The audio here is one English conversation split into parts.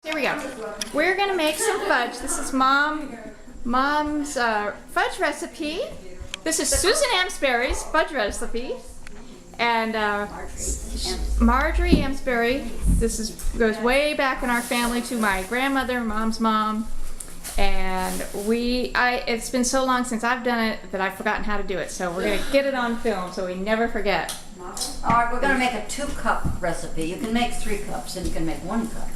Here we go. We're gonna make some fudge. This is Mom's fudge recipe. This is Susan Amsbary's fudge recipe, and Marjorie Amsbary. Goes way back in our family to my grandmother, Mom's mom, and it's been so long since I've done it that I've forgotten how to do it. So we're gonna get it on film so we never forget. All right, we're gonna make a 2-cup recipe. You can make 3 cups and you can make 1 cup,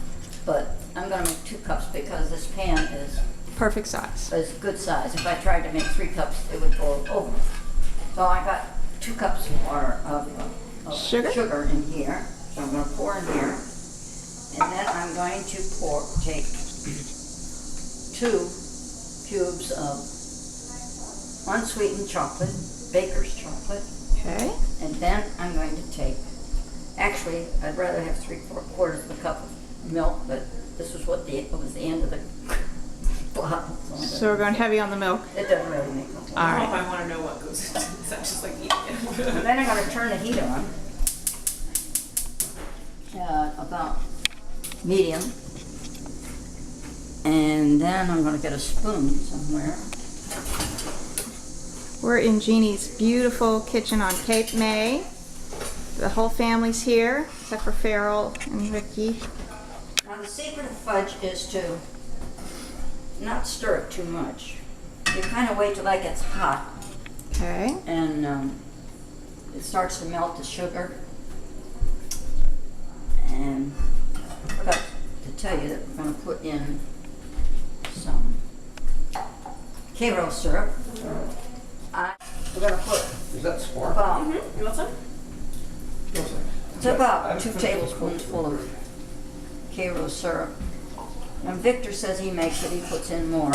but I'm gonna make 2 cups because this pan is Perfect size. good size. If I tried to make 3 cups, it would go over. So I got 2 cups of sugar in here. So I'm gonna pour in here, and then I'm going to take 2 cubes of unsweetened chocolate, baker's chocolate. Okay. And then I'm going to take, actually, I'd rather have 3/4 of a cup of milk, but this was what was the end of the bottle. So we're going heavy on the milk. It doesn't really make much. All right. I want to know what goes into it. Is that just like eating it? And then I'm going to turn the heat on, about medium. And then I'm going to get a spoon somewhere. We're in Jeannie's beautiful kitchen on Cape May. The whole family's here, except for Farrell and Ricky. Now the secret of fudge is to not stir it too much. You kind of wait till that gets hot. Okay. And it starts to melt the sugar. And I forgot to tell you that we're going to put in some Karo syrup. We're going to put Is that spark? about, You want some? it's about 2 tablespoons full of Karo syrup. And Victor says he makes it, he puts in more.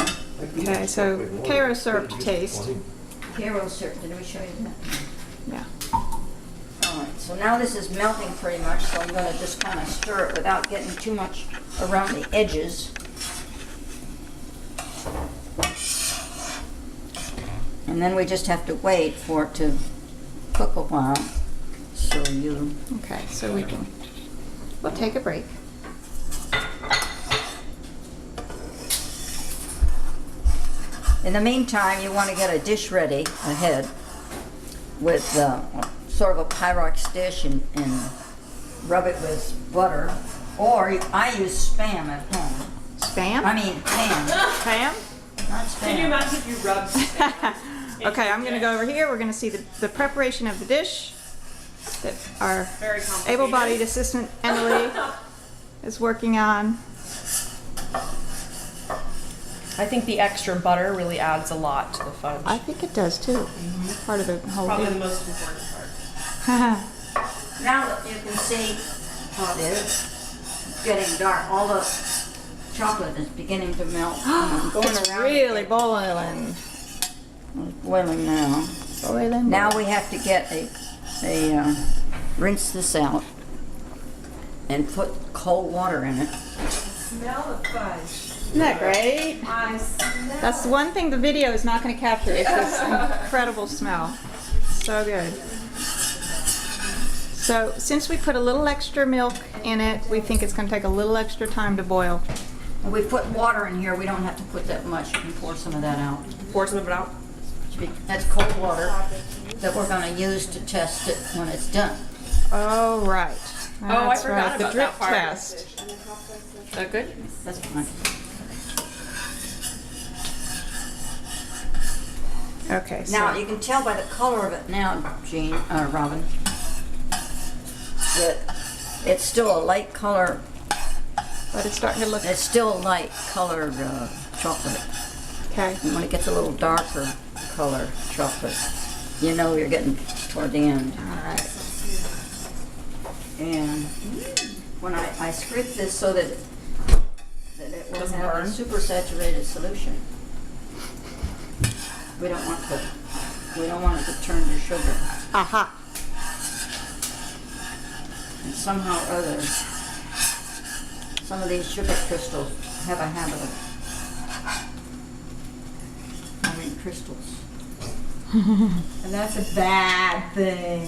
Okay, so Karo syrup to taste. Karo syrup, did we show you that? Yeah. Alright, so now this is melting pretty much, so I'm going to just kind of stir it without getting too much around the edges. And then we just have to wait for it to cook a while. So Okay, so we'll take a break. in the meantime, you want to get a dish ready ahead with sort of a Pyrex dish and rub it with butter. Or I use Spam at home. Spam? I mean Pam, Spam? not Spam. Can you imagine if you rubbed Okay, I'm going to go over here. We're going to see the preparation of the dish that our Very complicated. able-bodied assistant Emily is working on. I think the extra butter really adds a lot to the fudge. I think it does too. Part of the whole Probably the deal. most important part. Now that you can see how it is getting dark, all the chocolate is beginning to melt. Going It's around really boiling. It's boiling now. Boiling. Now we have to get rinse this out and put cold water in it. Smell the fudge. Isn't that great? I smell. That's the one thing the video is not going to capture. It's this incredible smell. So good. So since we put a little extra milk in it, we think it's going to take a little extra time to boil. And we put water in here. We don't have to put that much. You can pour some of that out. Pour some of it out. That's cold water that we're going to use to test it when it's done. Oh, right. I That's forgot right. The about drip that part. test. Is that good? That's fine. Okay. So Now you can tell by the color of it now, Robin, that it's still a light color. but it's starting to look. It's still a light colored chocolate. Okay. And when it gets a little darker color chocolate, you know you're getting toward the end. All right. And when I scrape this so that it will Doesn't have burn. a super saturated solution. We don't want it to turn to sugar. Aha. And somehow or other, some of these sugar crystals have a habit of having crystals. And that's a bad thing.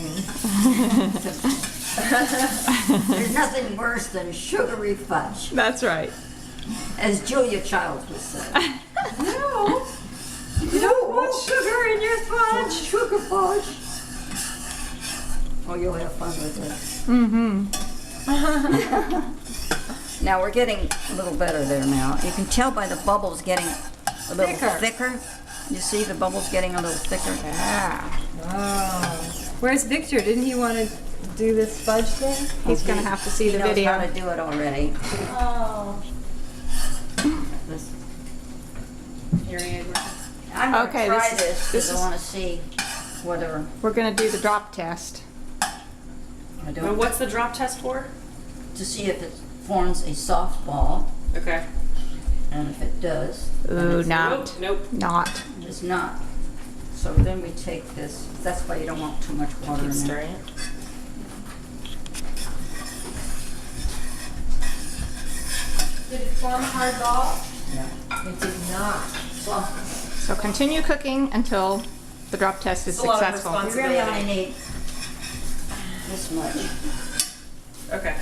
There's nothing worse than sugary fudge. That's right. As Julia Childs would say. No. You don't want sugar in your fudge. Sugar fudge. Oh, you'll have fun with this. Mm-hmm. Now we're getting a little better there now. You can tell by the bubbles getting a little thicker. You see the bubbles getting a little thicker? Yeah. Oh. Where's Victor? Didn't he want to do this fudge thing? He's gonna have to see the He knows video. how to do it already. Oh. This- Period. I'm gonna Okay, try this this is- because I want to see whether We're gonna do the drop test. I Well, don't. what's the drop test for? To see if it forms a soft ball, Okay. and if it does, then Ooh, it's, not. Nope. Not. it's not. So then we take this. That's why you don't want too much water Keep in there. stirring it. Did it form a hard ball? Yeah. It did not. So continue cooking until the drop test is It's a lot of successful. You really only Responsibility. need this much. Okay.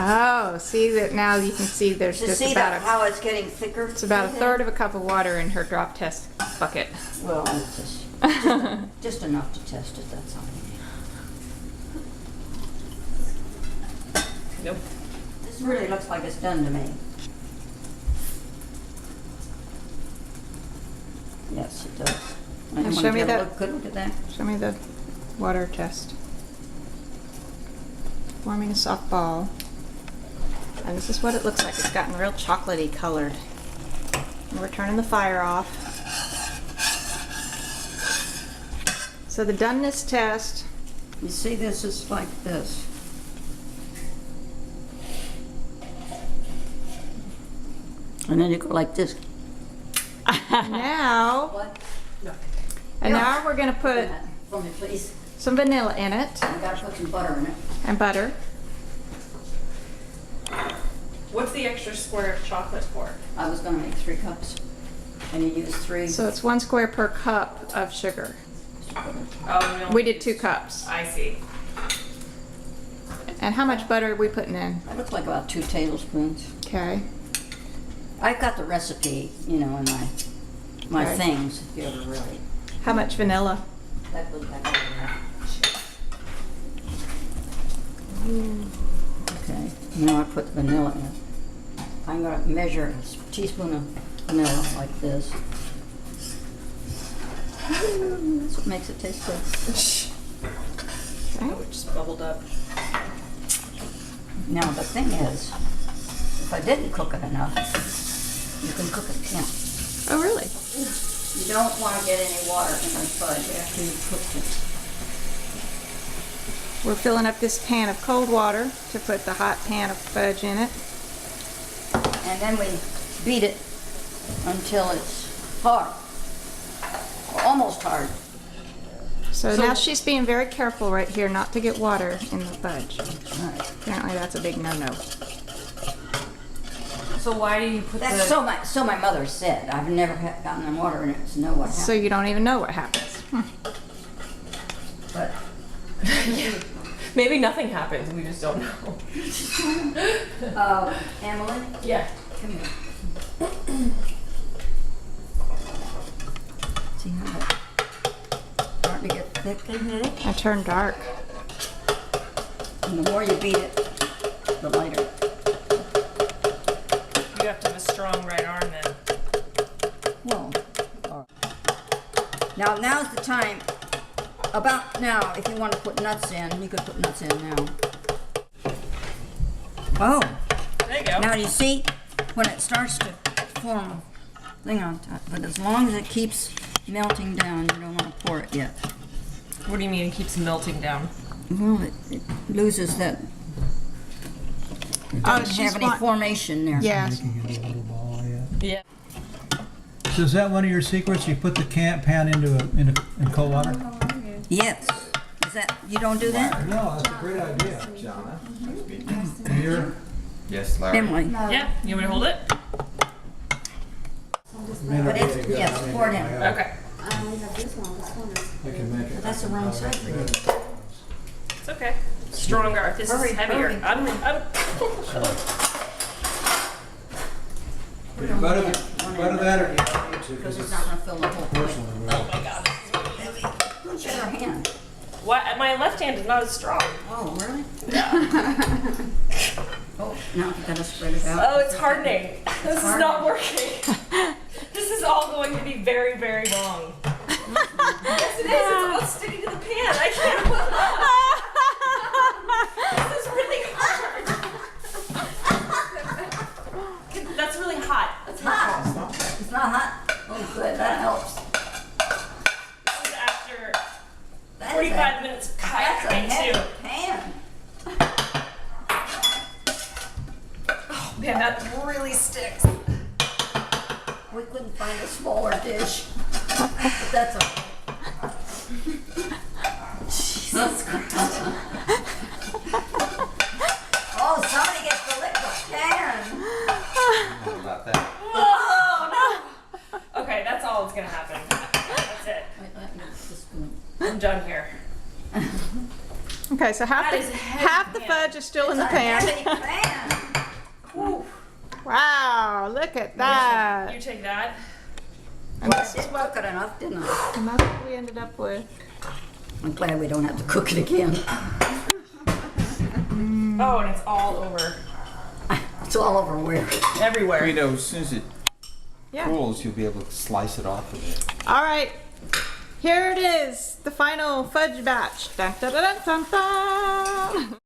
Oh, see that now you can see there's To just see about that a, how it's getting thicker. it's about a third of a cup of water in her drop test bucket. Well, it's just enough to test it. That's all. Nope. This really looks like it's done to me. Yes, it does. Now You show wanna me get a that. look- Good look at that. Show me the water test. Forming a soft ball. And this is what it looks like. It's gotten real chocolatey colored. And we're turning the fire off. So the doneness test, You see, this is like this. And then you go like this. now, What? and now we're gonna put For me, please. some vanilla in it You gotta put some butter in it. and butter. What's the extra square of chocolate for? I was gonna make 3 cups. And you use 3. So it's 1 square per cup of sugar. Oh, We did 2 cups. I see. And how much butter are we putting in? That looks like about 2 tablespoons. Okay. I've got the recipe, you know, in my Okay. things, if you ever really. How much vanilla? That goes back over there. Okay, now I put the vanilla in. I'm gonna measure a teaspoon of vanilla like this. That's what makes it taste good. Oh, it just bubbled up. Now the thing is, if I didn't cook it enough, you can cook it again. Oh, really? You don't want to get any water in the fudge after you've cooked it. We're filling up this pan of cold water to put the hot pan of fudge in it. And then we beat it until it's hard, or almost hard. So now she's being very careful right here not to get water in the fudge. Right. Apparently that's a big no-no. So why do you put That's so my mother said. I've never gotten the water in it to know what So happened. you don't even know what happens. But Maybe nothing happens. We just don't know. Emily, Yeah. come here. See how it's starting to get thick? I turned dark. And the more you beat it, the lighter. You have to have a strong right arm then. Well, now's the time. About now, if you want to put nuts in, you could put nuts in now. Oh, There you go. now you see when it starts to form a thing on top, but as long as it keeps melting down, you don't want to pour it yet. What do you mean it keeps melting down? Well, it loses that. It Oh, doesn't she's have any formation there. Yes. Making it a little ball, yeah. Yeah. So is that one of your secrets? You put the pan into in cold water? Yes. Is that you don't do that, No, that's a great idea. Jana. Here, Yes, Larry. Emily? Yeah. You want me to hold it? But it's yes, pour it in. Okay. I only have this one. This one is. I can make it. That's the wrong side for you. It's okay. It's stronger. This Hurry, is heavier. hurry. I'm Butter that or you don't need to, Because because it's it's not gonna fill the whole thing. personally real. oh my god, this is really heavy. What's your other hand? What? My left hand is not as strong. Oh, really? Oh, now you gotta spread it out. Oh, it's hardening. This is hardening. not working. This is all going to be very, very wrong. Yes, it is. It's almost sticking to the pan. I can't put it. This is really hard. That's really hot. It's hot. It's not hot. Oh, good, that helps. This is after That is 45 minutes of That's a kayaking heavy too. pan. Man, that really sticks. We couldn't find a smaller dish. But that's okay. Jesus Christ. Oh, somebody gets to lick the pan. About that. Oh no. Okay, that's all that's gonna happen. That's it. Wait, let me get the spoon. I'm done here. Okay, so That is a heavy half the pan. fudge is still in the It's a pan. heavy pan. Whew. Wow, look at that. You take that. And Well, I this is did cook it enough, didn't I? and that's what we ended up with. I'm glad we don't have to cook it again. Oh, and it's all over. It's all over where? Everywhere. You know, as soon as it Yeah. cools, you'll be able to slice it off of it. All right, here it is, the final fudge batch. Dun, dun, dun, dun, dun, dun.